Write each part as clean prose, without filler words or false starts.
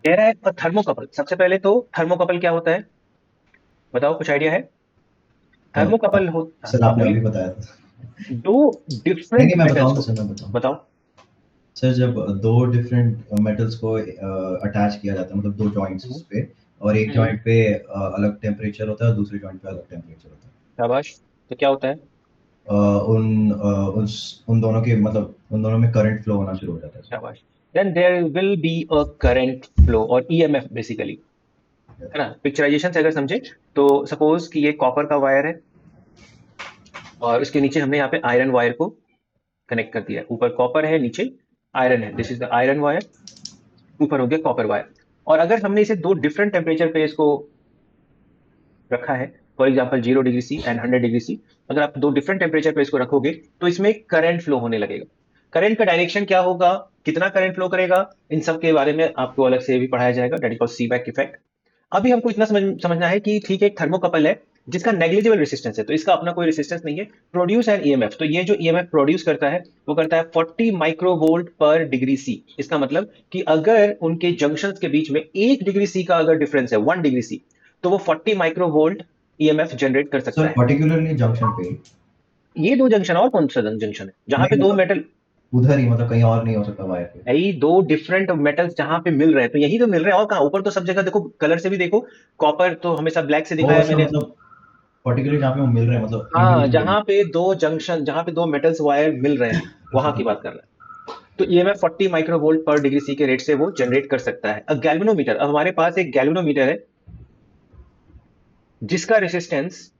कह रहा है थर्मोकपल। सबसे पहले तो थर्मोकपल क्या होता है, बताओ, कुछ आइडिया है? थर्मोकपल हो, सर हाँ आपने बोलिए। अभी बताया था। दो नहीं डिफरेंट नहीं, मैं मेटल्स बताऊं तो को, सर, मैं बताऊं। बताओ। सर जब दो डिफरेंट मेटल्स को अटैच किया जाता है, मतलब दो हम्म, जॉइंट्स पे, और एक हम्म, जॉइंट पे अलग टेम्परेचर होता है और दूसरे जॉइंट पे अलग टेम्परेचर होता है। शाबाश। तो क्या होता है? उन दोनों के मतलब उन दोनों में करंट फ्लो होना शुरू हो जाता है शाबाश। Then there will be a current flow और ईएमएफ बेसिकली, सर। है ना? पिक्चराइजेशन से अगर समझे तो सपोज कि ये कॉपर का वायर है और उसके नीचे हमने यहाँ पे आयरन वायर को कनेक्ट कर दिया है। ऊपर कॉपर है, नीचे आयरन है, this is the iron wire. ऊपर हो गया कॉपर वायर। और अगर हमने इसे दो डिफरेंट टेम्परेचर पे इसको रखा है, for example 0 degree C and 100 degree C, अगर आप दो डिफरेंट टेम्परेचर पे इसको रखोगे तो इसमें करंट फ्लो होने लगेगा। करंट का डायरेक्शन क्या होगा, कितना करंट फ्लो करेगा, इन सब के बारे में आपको अलग से भी पढ़ाया जाएगा, that is called Seebeck effect. अभी हमको इतना समझना है कि ठीक है, एक थर्मोकपल है जिसका नेग्लिजिबल रेसिस्टेंस है, तो इसका अपना कोई रेसिस्टेंस नहीं है। प्रोड्यूस एन ईएमएफ, तो ये जो ईएमएफ प्रोड्यूस करता है वो करता है 40 माइक्रोवोल्ट पर डिग्री सी। इसका मतलब कि अगर उनके जंक्शंस के बीच में 1 डिग्री सी का अगर डिफरेंस है, 1 डिग्री सी, तो वो 40 माइक्रोवोल्ट ईएमएफ जनरेट कर सकता सर है। पर्टिकुलरली जंक्शन पे ही? ये दो जंक्शन, और कौन सा जंक्शन है जहां पे नहीं दो मतलब मेटल, उधर ही, मतलब कहीं और नहीं हो सकता वायर पे? यही दो डिफरेंट मेटल्स जहां पे मिल रहे हैं, तो यही तो मिल रहे हैं, और कहाँ? ऊपर तो सब जगह देखो, कलर से भी देखो, कॉपर तो हमेशा ब्लैक से वो दिखाया सर मैंने। मतलब पर्टिकुलरली जहाँ पे वो मिल रहे हैं, मतलब हाँ, इंडिविजुअली। जहां पे दो जंक्शन, जहां पे दो मेटल्स वायर मिल रहे हैं, वहां की बात कर रहे हैं। तो ईएमएफ 40 माइक्रोवोल्ट पर डिग्री सी के रेट से वो जनरेट कर सकता है। अब गैल्वेनोमीटर, अब हमारे पास एक गैल्वेनोमीटर है जिसका resistance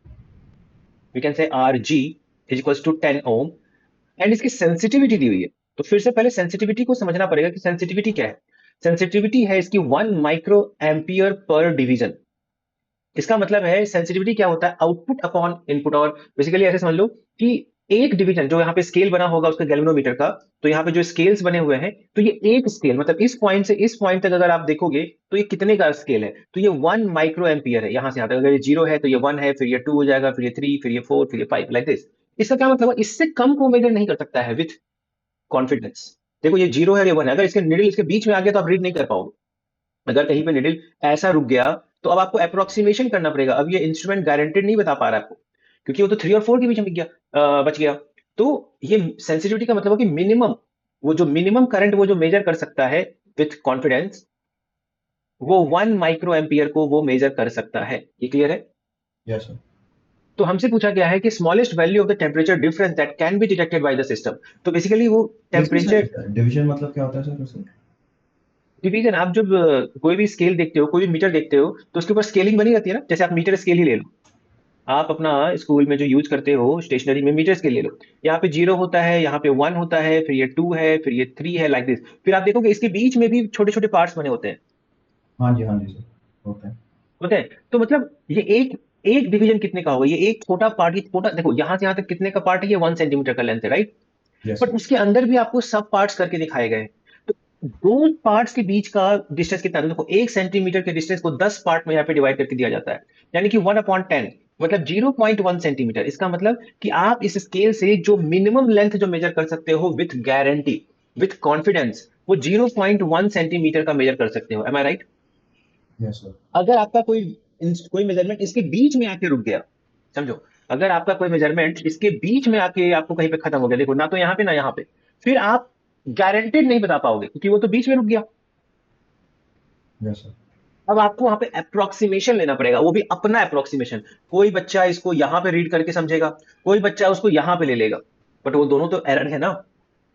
we can say R G is equal to 10 ohm, and इसकी सेंसिटिविटी दी हुई है। तो फिर से पहले सेंसिटिविटी को समझना पड़ेगा कि सेंसिटिविटी क्या है। सेंसिटिविटी है इसकी 1 माइक्रो एम्पियर पर डिवीजन। इसका मतलब है सेंसिटिविटी क्या होता है, आउटपुट अपॉन इनपुट। और बेसिकली ऐसे समझ लो कि एक डिवीजन जो यहाँ पे स्केल बना होगा उसका गैल्वेनोमीटर का, तो यहाँ पे जो स्केल्स बने हुए हैं, तो ये एक स्केल, मतलब इस पॉइंट से इस पॉइंट तक अगर आप देखोगे तो ये कितने का स्केल है, तो ये 1 माइक्रो एम्पियर है। यहाँ से यहाँ तक अगर ये 0 है तो ये 1 है, फिर ये 2 हो जाएगा, फिर ये 3, फिर ये 4, फिर ये 5, लाइक दिस। इसका क्या मतलब है, इससे कम को मेजर नहीं कर सकता है विथ कॉन्फिडेंस। देखो ये 0 है और ये 1 है, अगर इसके निडल इसके बीच में आ गया तो आप रीड नहीं कर पाओगे। अगर कहीं पे निडल ऐसा रुक गया तो अब आपको अप्रोक्सीमेशन करना पड़ेगा। अब ये इंस्ट्रूमेंट गारंटेड नहीं बता पा रहा है आपको, क्योंकि वो तो 3 और 4 के बीच में बच गया। तो ये सेंसिटिविटी का मतलब है कि मिनिमम, वो जो मिनिमम करंट वो जो मेजर कर सकता है विथ कॉन्फिडेंस, वो 1 माइक्रो एम्पियर को वो मेजर कर सकता है। ये क्लियर है? Yes sir. तो हमसे पूछा गया है कि smallest value of the temperature difference that can be detected by the system. तो बेसिकली वो इसमें टेम्परेचर सर डिवीजन मतलब क्या होता है सर उससे? डिवीजन, आप जब कोई भी स्केल देखते हो, कोई भी मीटर देखते हो, तो उसके ऊपर स्केलिंग बनी रहती है ना। जैसे आप मीटर स्केल ही ले लो, आप अपना स्कूल में जो यूज करते हो स्टेशनरी में, मीटर स्केल ले लो। यहाँ पे 0 होता है, यहाँ पे 1 होता है, फिर ये 2 है, फिर ये 3 है, लाइक दिस। फिर आप देखोगे इसके बीच में भी छोटे छोटे पार्ट्स बने होते हैं, हाँ जी सर, होता है। होते हैं। तो मतलब ये एक एक डिवीजन कितने का होगा, ये एक छोटा पार्ट, ये छोटा, देखो यहाँ से यहाँ तक कितने का पार्ट है, ये 1 सेंटीमीटर का लेंथ है, राइट? Yes but sir. उसके अंदर भी आपको सब पार्ट्स करके दिखाए गए हैं। तो दो पार्ट्स के बीच का डिस्टेंस कितना है, तो देखो 1 सेंटीमीटर के डिस्टेंस को 10 पार्ट में यहाँ पे डिवाइड करके दिया जाता है, यानी कि 1/10, मतलब 0.1 सेंटीमीटर। इसका मतलब कि आप इस स्केल से जो मिनिमम लेंथ जो मेजर कर सकते हो विथ गारंटी, विथ कॉन्फिडेंस, वो 0.1 सेंटीमीटर का मेजर कर सकते हो। एम आई राइट? Yes sir. अगर आपका कोई मेजरमेंट इसके बीच में आके रुक गया, समझो, अगर आपका कोई मेजरमेंट इसके बीच में आके आपको कहीं पे खत्म हो गया, देखो ना तो यहाँ पे ना यहाँ पे, फिर आप गारंटेड नहीं बता पाओगे क्योंकि वो तो बीच में रुक गया। Yes sir. अब आपको वहां पे अप्रोक्सीमेशन लेना पड़ेगा, वो भी अपना अप्रोक्सीमेशन। कोई बच्चा इसको यहाँ पे रीड करके समझेगा, कोई बच्चा उसको यहाँ पे ले लेगा, बट वो दोनों तो एरर है ना,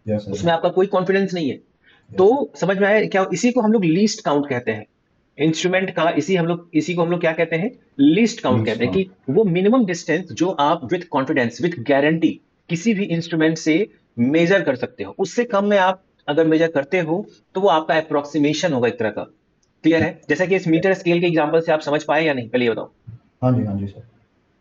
यस सर। उसमें आपका कोई कॉन्फिडेंस नहीं है। तो यस समझ में आया क्या? इसी को हम लोग लीस्ट काउंट कहते हैं। इंस्ट्रूमेंट का इसी को हम लोग क्या कहते हैं, लीस्ट काउंट लीस्ट कहते हैं, काउंट। कि वो मिनिमम डिस्टेंस जो आप विथ कॉन्फिडेंस, विथ गारंटी किसी भी इंस्ट्रूमेंट से मेजर कर सकते हो, उससे कम में आप अगर मेजर करते हो तो वो आपका अप्रोक्सीमेशन होगा, एक तरह का। क्लियर है? जैसा कि इस मीटर स्केल के एग्जांपल से आप समझ पाए या नहीं, पहले ये बताओ। हाँ जी सर।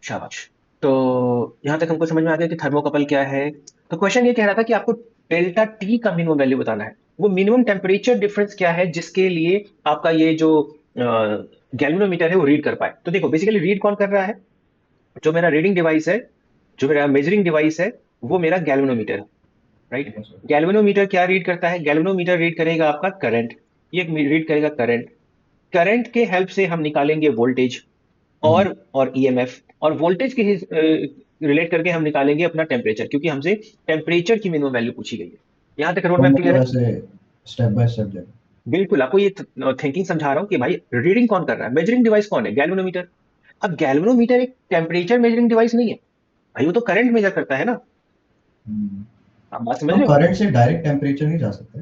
शाबाश। तो यहां तक हमको समझ में आ गया कि थर्मोकपल क्या है। तो क्वेश्चन ये कह रहा था कि आपको डेल्टा टी का मिनिमम वैल्यू बताना है। वो मिनिमम टेम्परेचर डिफरेंस क्या है जिसके लिए आपका ये जो गैल्वेनोमीटर है वो रीड कर पाए। तो देखो बेसिकली रीड कौन कर रहा है, जो मेरा रीडिंग डिवाइस है, जो मेरा मेजरिंग डिवाइस है, वो मेरा गैल्वेनोमीटर है, राइट? Yes sir. गैल्वेनोमीटर क्या रीड करता है, गैल्वेनोमीटर रीड करेगा आपका करंट, ये रीड करेगा करंट। करंट के हेल्प से हम निकालेंगे वोल्टेज और ईएमएफ, और वोल्टेज के रिलेट करके हम निकालेंगे अपना टेम्परेचर, क्योंकि हमसे टेम्परेचर की मिनिमम वैल्यू पूछी गई है। यहाँ तक रोड तो मैप क्लियर मतलब है? ऐसे स्टेप बाय स्टेप जाए। बिल्कुल, आपको ये थिंकिंग समझा रहा हूँ कि भाई रीडिंग कौन कर रहा है, मेजरिंग डिवाइस कौन है, गैल्वेनोमीटर। अब गैल्वेनोमीटर एक टेम्परेचर मेजरिंग डिवाइस नहीं है भाई, वो तो करंट मेजर करता है ना। आप बात समझ तो रहे हो? करंट से डायरेक्ट टेम्परेचर नहीं जा सकते?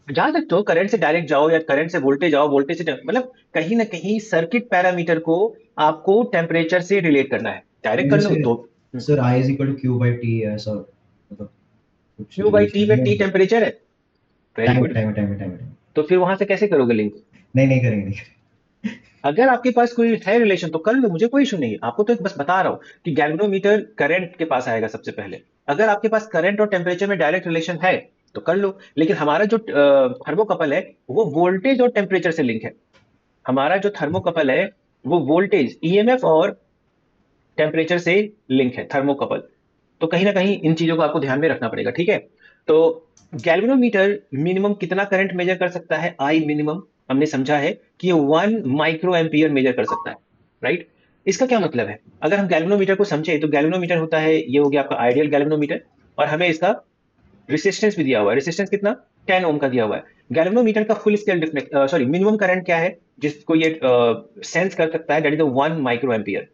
जा सकते हो, करंट से डायरेक्ट जाओ या करंट से वोल्टेज जाओ, वोल्टेज से मतलब कहीं ना कहीं सर्किट पैरामीटर को आपको टेम्परेचर से रिलेट करना है, डायरेक्ट नहीं कर लो जैसे तो। Sir I is equal to Q by T है ऐसा, मतलब कुछ क्यू बाई टी रिलेशन में नहीं टी है? टेम्परेचर है। Very time good. Time time time time. तो फिर वहां से कैसे करोगे लिंक? नहीं नहीं करेंगे नहीं करेंगे। अगर आपके पास कोई है रिलेशन तो कर लो, मुझे कोई इशू नहीं है, आपको तो बस बता रहा हूँ कि गैल्वेनोमीटर करंट के पास आएगा सबसे पहले। अगर आपके पास करंट और टेम्परेचर में डायरेक्ट रिलेशन है तो कर लो, लेकिन हमारा जो थर्मोकपल है वो वोल्टेज और टेम्परेचर से लिंक है। हमारा जो थर्मोकपल है वो वोल्टेज, ईएमएफ और टेम्परेचर से लिंक है थर्मोकपल। तो कहीं ना कहीं इन चीजों को आपको ध्यान में रखना पड़ेगा, ठीक है। तो गैल्वेनोमीटर मिनिमम कितना करंट मेजर कर सकता है, आई मिनिमम हमने समझा है कि ये 1 माइक्रो एम्पियर मेजर कर सकता है, राइट। इसका क्या मतलब है, अगर हम गैल्वेनोमीटर को समझे तो गैल्वेनोमीटर होता है, ये हो गया आपका आइडियल गैल्वेनोमीटर, और हमें इसका रेसिस्टेंस भी दिया हुआ है, रेसिस्टेंस कितना, 10 ओम का दिया हुआ है। गैल्वेनोमीटर का full scale sorry minimum current क्या है जिसको ये सेंस कर सकता है, दैट इज 1 माइक्रो एम्पियर।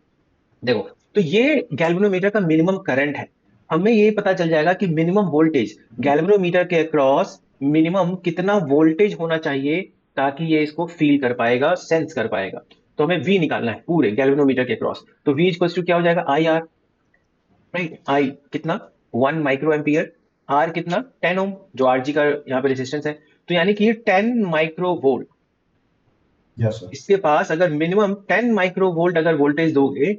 देखो, तो ये गैल्वेनोमीटर का मिनिमम करंट है। हमें ये पता चल जाएगा कि मिनिमम वोल्टेज गैल्वेनोमीटर के अक्रॉस मिनिमम कितना वोल्टेज होना चाहिए ताकि ये इसको फील कर पाएगा, सेंस कर पाएगा। तो हमें V निकालना है पूरे गैल्वेनोमीटर के अक्रॉस। तो V इक्वल्स टू क्या हो जाएगा, आई आर, राइट। आई कितना, 1 माइक्रो एम्पियर, आर कितना, 10 ओम, जो आर जी का यहाँ पे रेजिस्टेंस है। तो यानी कि 10 माइक्रो वोल्ट, यस सर। इसके पास अगर मिनिमम 10 माइक्रो वोल्ट अगर वोल्टेज दोगे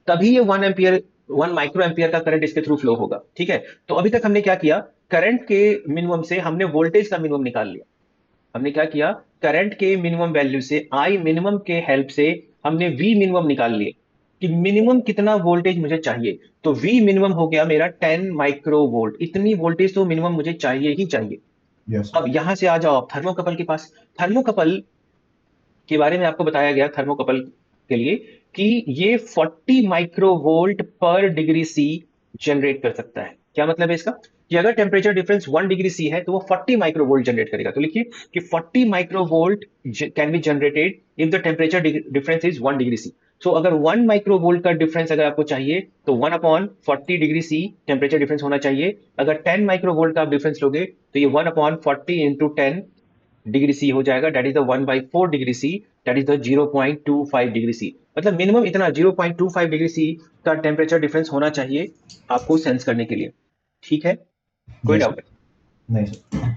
तभी ये 1 एम्पियर, 1 माइक्रो एम्पियर का करंट इसके थ्रू फ्लो होगा, ठीक है। तो अभी तक हमने क्या किया, करंट के मिनिमम से हमने वोल्टेज का मिनिमम निकाल लिया। हमने क्या किया, करंट के मिनिमम वैल्यू से आई मिनिमम के हेल्प से हमने वी मिनिमम निकाल लिए कि मिनिमम कितना वोल्टेज मुझे चाहिए। तो वी मिनिमम हो गया मेरा 10 माइक्रो वोल्ट, इतनी वोल्टेज तो मिनिमम मुझे चाहिए ही चाहिए। यस अब यहां से आ जाओ आप थर्मोकपल के पास। थर्मोकपल के बारे में आपको बताया गया थर्मोकपल के लिए कि ये 40 माइक्रोवोल्ट पर डिग्री सी जनरेट कर सकता है। क्या मतलब है इसका, कि अगर टेम्परेचर डिफरेंस 1 डिग्री सी है तो वो 40 माइक्रोवोल्ट जनरेट करेगा। तो लिखिए कि 40 microvolt can be generated if the temperature difference is 1 degree C. So अगर 1 माइक्रोवोल्ट का डिफरेंस अगर आपको चाहिए तो 1/40 डिग्री सी टेम्परेचर डिफरेंस होना चाहिए। अगर 10 माइक्रोवोल्ट का आप डिफरेंस लोगे तो ये 1/40 × 10 डिग्री सी हो जाएगा, that is the 1/4 degree C, that is the 0.25 degree C. मतलब मिनिमम इतना 0.25 डिग्री सी का टेम्परेचर डिफरेंस होना चाहिए आपको सेंस करने के लिए, ठीक है। कोई यस डाउट? सर। नहीं सर।